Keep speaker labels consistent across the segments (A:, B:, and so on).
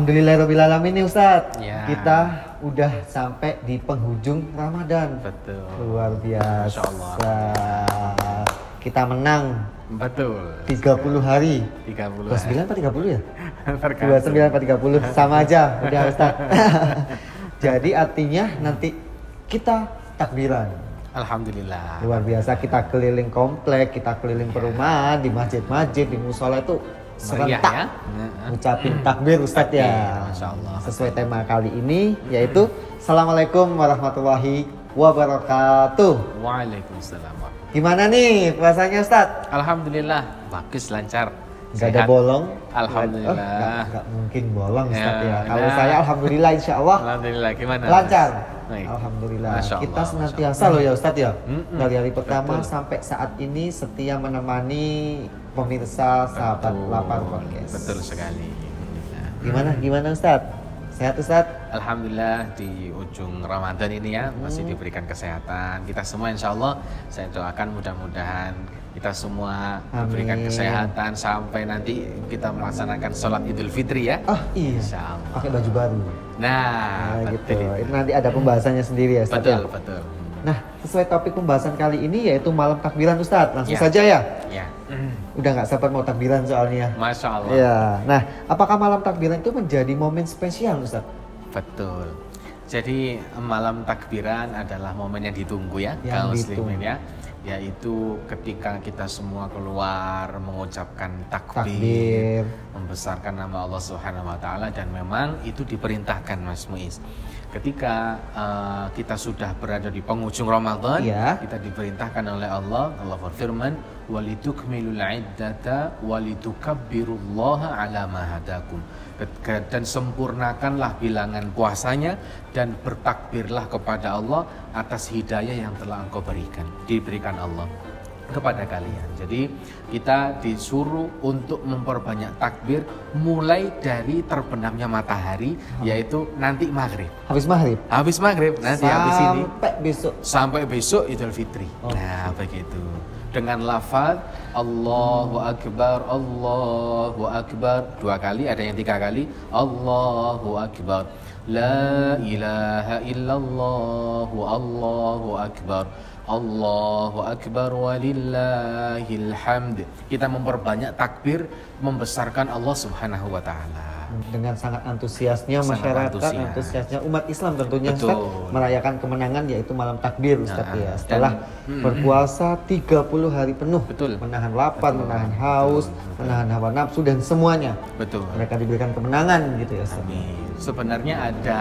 A: Alhamdulillahirrahmanirrahim nih Ustadz.
B: Ya.
A: Kita udah sampai di penghujung Ramadan.
B: Betul.
A: Luar biasa.
B: Masya Allah.
A: Kita menang.
B: Betul.
A: 30 hari.
B: 30
A: 29 apa 30 ya?
B: Tergantung.
A: 29 apa 30 sama aja. Udah Ustadz. Jadi artinya nanti kita takbiran.
B: Alhamdulillah.
A: Luar biasa, kita keliling komplek, kita keliling perumahan, di masjid-masjid, di musola itu
B: Meriah
A: serentak
B: ya.
A: ngucapin takbir Ustadz ya.
B: Masya Allah.
A: Sesuai tema kali ini yaitu Assalamualaikum warahmatullahi wabarakatuh.
B: Waalaikumsalam.
A: Gimana nih puasanya Ustadz?
B: Alhamdulillah, bagus, lancar.
A: Gak ada
B: Sehat.
A: bolong?
B: Alhamdulillah.
A: Gak mungkin bolong Ustadz ya.
B: Ya,
A: Kalau
B: nah.
A: saya Alhamdulillah insya Allah
B: Alhamdulillah, gimana?
A: lancar.
B: Baik.
A: Alhamdulillah.
B: Masya
A: Kita
B: Allah,
A: senantiasa loh ya Ustadz ya. Dari hari pertama
B: Betul.
A: sampai saat ini setia menemani pemirsa sahabat lapar podcast.
B: Betul sekali.
A: Gimana Ustadz? Sehat Ustadz?
B: Alhamdulillah di ujung Ramadan ini ya masih diberikan kesehatan. Kita semua insya Allah saya doakan mudah-mudahan kita semua diberikan
A: Amin.
B: kesehatan sampai nanti kita melaksanakan sholat Idul Fitri ya.
A: Oh iya.
B: Insya Allah.
A: Pakai baju baru.
B: Nah,
A: Gitu.
B: betul.
A: Itu nanti ada pembahasannya sendiri ya Ustadz
B: Betul,
A: ya?
B: betul.
A: Nah, sesuai topik pembahasan kali ini yaitu malam takbiran Ustadz. Langsung
B: Ya.
A: saja ya.
B: Ya.
A: Udah nggak sabar mau takbiran soalnya.
B: Masya Allah.
A: Ya. Nah, apakah malam takbiran itu menjadi momen spesial Ustadz?
B: Betul. Jadi malam takbiran adalah momen yang ditunggu ya
A: Yang
B: kaum muslimin
A: ditunggu.
B: ya. Yaitu ketika kita semua keluar mengucapkan
A: Takbir.
B: membesarkan nama Allah Subhanahu wa taala, dan memang itu diperintahkan Mas Muiz. Ketika kita sudah berada di penghujung Ramadan,
A: Iya.
B: kita diperintahkan oleh Allah berfirman, "Walitukmilul iddata walitukabbirullaha ala ma hadakum." Dan sempurnakanlah bilangan puasanya dan bertakbirlah kepada Allah atas hidayah yang telah engkau diberikan Allah kepada kalian. Jadi kita disuruh untuk memperbanyak takbir mulai dari terbenamnya matahari, yaitu nanti maghrib.
A: Habis maghrib?
B: Habis maghrib nanti habis ini
A: Sampai besok.
B: sampai besok Idul Fitri.
A: Oh.
B: Nah, begitu. Dengan lafaz Allahu Akbar, Allahu Akbar 2 kali, ada yang 3 kali. Allahu Akbar. La ilaha illallah, Allahu Akbar. Allahu Akbar walillahil hamd. Kita memperbanyak takbir membesarkan Allah Subhanahu wa taala.
A: Dengan sangat antusiasnya
B: Sangat
A: masyarakat,
B: antusias.
A: antusiasnya umat Islam tentunya
B: Betul.
A: Ustadz merayakan kemenangan yaitu malam takbir Ustadz
B: Nah,
A: ya. Setelah berpuasa 30 hari penuh,
B: Betul.
A: menahan lapar,
B: Betul.
A: menahan haus, menahan hawa nafsu dan semuanya.
B: Betul.
A: Mereka diberikan kemenangan gitu ya Ustadz.
B: Amin. Sebenarnya ada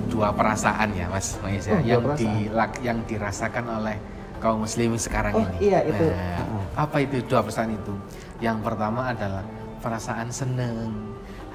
B: 2 perasaan ya Mas Maiz ya,
A: Oh, 2
B: yang dirasakan oleh kaum muslimin sekarang
A: Oh,
B: ini.
A: iya, itu.
B: Apa itu 2 perasaan itu? Yang pertama adalah perasaan senang,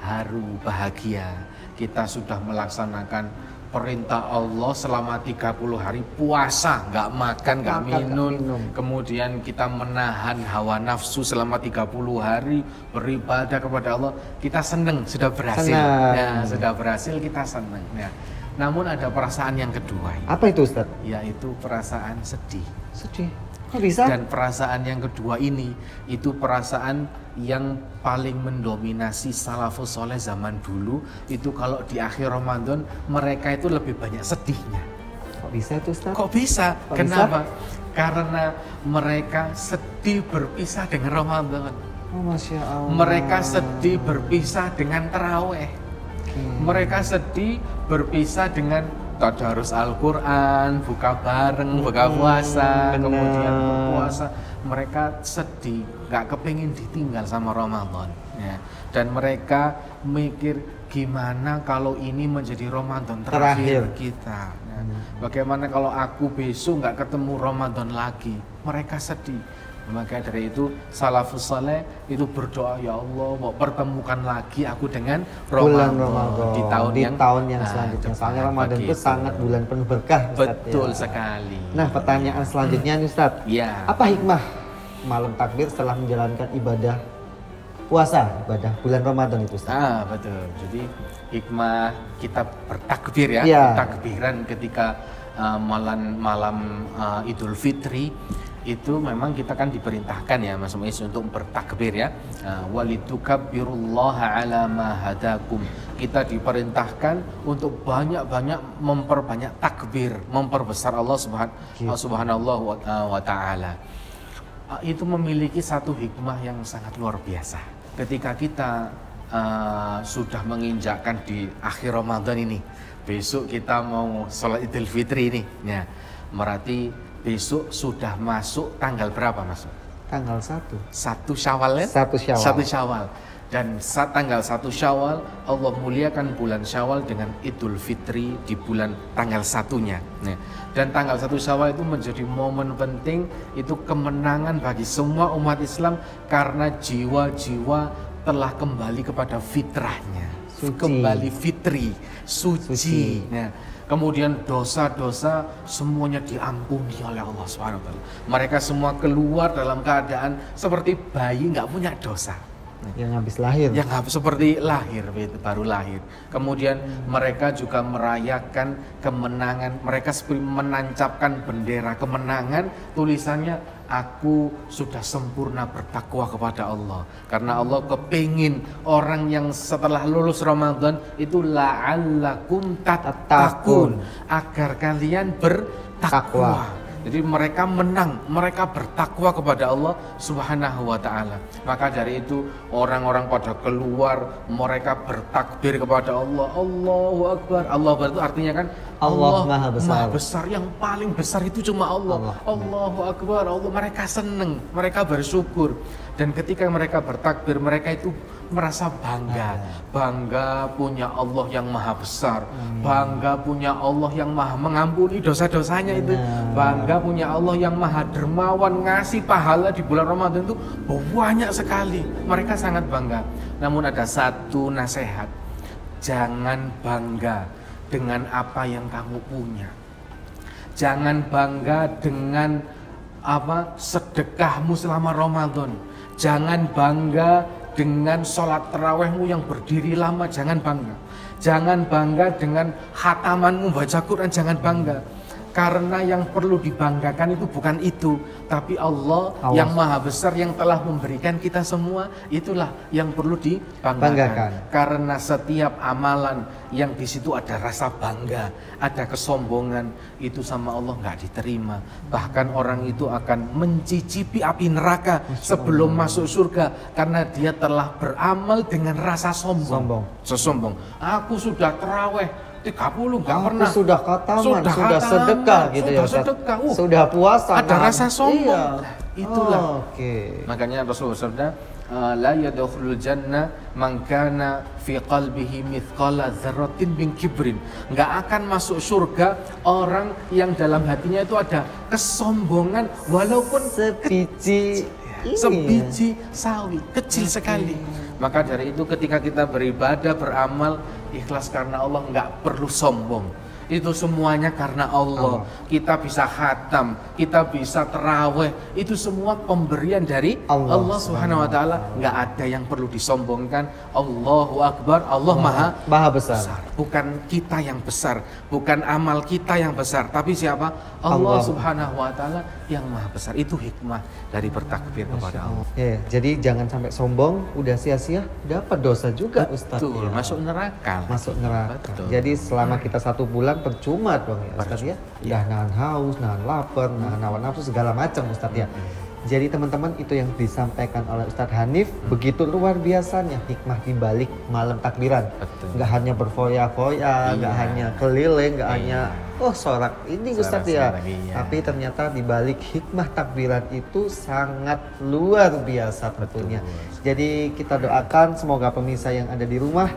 B: haru, bahagia. Kita sudah melaksanakan perintah Allah selama 30 hari puasa, nggak makan, nggak minum. Kemudian kita menahan hawa nafsu selama 30 hari beribadah kepada Allah. Kita senang, sudah berhasil.
A: Senang.
B: Nah, sudah berhasil, kita senang. Nah, namun ada perasaan yang kedua,
A: Apa itu Ustadz?
B: yaitu perasaan sedih.
A: Sedih. Kok bisa?
B: Dan perasaan yang kedua ini itu perasaan yang paling mendominasi salafus soleh zaman dulu. Itu kalau di akhir Ramadan mereka itu lebih banyak sedihnya.
A: Kok bisa itu Ustadz?
B: Kok bisa?
A: Kok
B: Kenapa? Karena mereka sedih berpisah dengan Ramadan.
A: Oh, Masya Allah.
B: Mereka sedih berpisah dengan taraweh. Mereka sedih berpisah dengan tadarus Al-Quran, buka bareng, buka puasa,
A: benar.
B: kemudian berpuasa. Mereka sedih, gak kepingin ditinggal sama Ramadan ya. Dan mereka mikir gimana kalau ini menjadi Ramadan terakhir kita ya. Bagaimana kalau aku besok gak ketemu Ramadan lagi. Mereka sedih. Maka dari itu salafus saleh itu berdoa, ya Allah mau pertemukan lagi aku dengan
A: bulan
B: Ramadan
A: Ramadan
B: di tahun yang
A: selanjutnya.
B: depan.
A: Soalnya Ramadan itu
B: Begitu.
A: sangat bulan penuh berkah Ustadz,
B: Betul
A: ya.
B: sekali.
A: Nah, pertanyaan selanjutnya nih Ustadz.
B: Ya.
A: Apa hikmah malam takbir setelah menjalankan ibadah puasa, ibadah bulan Ramadan itu Ustadz?
B: Betul. Jadi hikmah kita bertakbir ya,
A: Iya.
B: takbiran ketika malam Idul Fitri itu memang kita kan diperintahkan ya Mas Muiz untuk bertakbir ya. Walitukabbirullaha ala ma hadakum. Kita diperintahkan untuk banyak-banyak memperbanyak takbir, memperbesar Allah Subhanahu wa taala. Itu memiliki satu hikmah yang sangat luar biasa. Ketika kita sudah menginjakkan di akhir Ramadan ini, besok kita mau sholat Idul Fitri ini, ya, berarti besok sudah masuk tanggal berapa Mas?
A: Tanggal 1
B: Syawal ya?
A: 1 Syawal.
B: 1 Syawal. Dan tanggal 1 Syawal Allah muliakan bulan Syawal dengan Idul Fitri di bulan tanggal 1-nya. Nah, dan tanggal 1 Syawal itu menjadi momen penting, itu kemenangan bagi semua umat Islam karena jiwa-jiwa telah kembali kepada fitrahnya.
A: Suci.
B: Kembali fitri, suci. Nah, kemudian dosa-dosa semuanya diampuni oleh Allah SWT. Mereka semua keluar dalam keadaan seperti bayi nggak punya dosa.
A: Yang habis lahir.
B: Yang seperti lahir, baru lahir. Kemudian mereka juga merayakan kemenangan. Mereka seperti menancapkan bendera kemenangan. Tulisannya, aku sudah sempurna bertakwa kepada Allah. Karena Allah kepingin orang yang setelah lulus Ramadan itu la'allakum tattaqun, agar kalian bertakwa. Jadi mereka menang, mereka bertakwa kepada Allah Subhanahu wa taala. Maka dari itu orang-orang pada keluar, mereka bertakbir kepada Allah. Allahu Akbar. Allah itu artinya kan
A: Allah Maha Besar.
B: Maha Besar, yang paling besar itu cuma Allah. Allahu Akbar. Allah, mereka senang, mereka bersyukur. Dan ketika mereka bertakbir, mereka itu merasa bangga. Bangga punya Allah yang maha besar. Bangga punya Allah yang maha mengampuni dosa-dosanya itu. Bangga punya Allah yang maha dermawan, ngasih pahala di bulan Ramadan itu banyak sekali. Mereka sangat bangga. Namun ada satu nasihat. Jangan bangga dengan apa yang kamu punya. Jangan bangga dengan sedekahmu selama Ramadan. Jangan bangga dengan sholat tarawihmu yang berdiri lama, jangan bangga. Jangan bangga dengan khatamanmu baca Quran, jangan bangga. Karena yang perlu dibanggakan itu bukan itu, tapi Allah yang maha besar yang telah memberikan kita semua, itulah yang perlu dibanggakan. Karena setiap amalan yang di situ ada rasa bangga, ada kesombongan, itu sama Allah nggak diterima. Bahkan orang itu akan mencicipi api neraka sebelum masuk surga karena dia telah beramal dengan rasa sombong. Aku sudah tarawih 30 nggak pernah.
A: Sudah khataman, sudah sedekah gitu ya. Sudah puasa.
B: Ada rasa sombong. Itulah.
A: Oke.
B: Makanya Rasulullah bersabda, la yadkhulul jannah man kana fi qalbihi mithqala dzarratin min kibrin. Nggak akan masuk surga orang yang dalam hatinya itu ada kesombongan walaupun sebiji sawi, kecil sekali. Maka dari itu ketika kita beribadah, beramal ikhlas karena Allah, nggak perlu sombong. Itu semuanya karena Allah. Kita bisa khatam, kita bisa tarawih, itu semua pemberian dari Allah Subhanahu wa taala. Nggak ada yang perlu disombongkan. Allahu Akbar, Allah maha besar. Bukan kita yang besar, bukan amal kita yang besar, tapi siapa? Allah Subhanahu wa taala yang maha besar. Itu hikmah dari bertakbir kepada Allah.
A: Jadi jangan sampai sombong, udah sia-sia dapat dosa juga. Ustaz.
B: Betul, masuk neraka.
A: Betul. Jadi selama kita 1 bulan percuma dong ya Ustaz ya. Udah nahan haus, nahan lapar, nahan hawa nafsu segala macam Ustaz ya. Jadi teman-teman, itu yang disampaikan oleh Ustadz Hanif, begitu luar biasanya hikmah di balik malam takbiran. Nggak hanya berfoya-foya, nggak hanya keliling, nggak hanya sorak ini Ustadz ya. Tapi ternyata di balik hikmah takbiran itu sangat luar biasa tentunya. Jadi kita doakan semoga pemirsa yang ada di rumah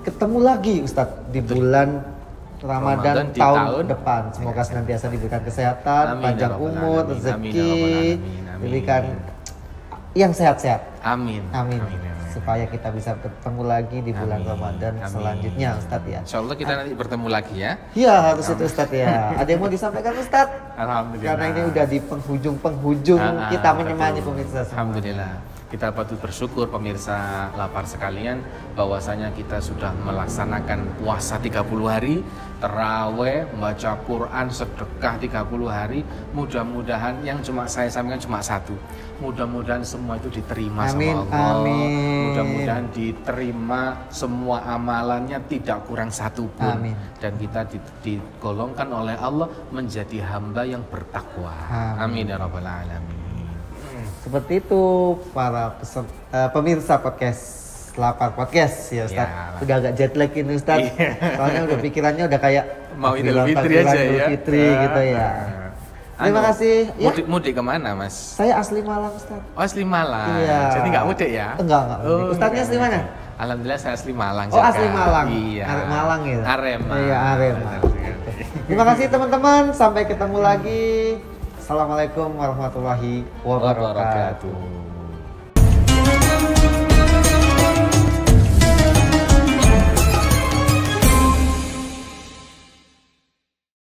A: ketemu lagi Ustadz di bulan Ramadan tahun depan. Semoga senantiasa diberikan kesehatan, panjang umur, rezeki, diberikan yang sehat-sehat. Amin. Supaya kita bisa bertemu lagi di bulan Ramadan selanjutnya Ustadz ya.
B: Insyaallah kita nanti bertemu lagi ya.
A: Iya harus itu Ustadz ya. Ada yang mau disampaikan Ustadz?
B: Alhamdulillah.
A: Karena ini udah di penghujung kita menemani pemirsa semua.
B: Alhamdulillah. Kita patut bersyukur pemirsa lapar sekalian bahwasanya kita sudah melaksanakan puasa 30 hari, taraweh, membaca Quran, sedekah 30 hari. Mudah-mudahan yang cuma saya sampaikan cuma satu. Mudah-mudahan semua itu diterima
A: Amin,
B: sama Allah.
A: amin.
B: Mudah-mudahan diterima semua amalannya tidak kurang satu pun.
A: Amin.
B: Dan kita digolongkan oleh Allah menjadi hamba yang bertakwa. Amin ya rabbal alamin.
A: Seperti itu para pemirsa podcast Lapar Podcast ya Ustaz.
B: Ya.
A: Udah agak jet lag ini Ustaz. Soalnya udah pikirannya udah kayak
B: Mau Idul Fitri aja
A: Idul
B: ya.
A: Fitri gitu ya. Terima kasih. Ya.
B: Mudik kemana Mas?
A: Saya asli Malang Ustaz.
B: Oh asli Malang.
A: Iya.
B: Jadi nggak mudik ya?
A: Enggak mudik. Ustaznya asli mana?
B: Alhamdulillah saya asli Malang.
A: Oh
B: juga.
A: asli Malang.
B: Iya.
A: Malang ya.
B: Arema.
A: Iya Arema. Terima kasih teman-teman. Sampai ketemu lagi. Assalamualaikum warahmatullahi wabarakatuh.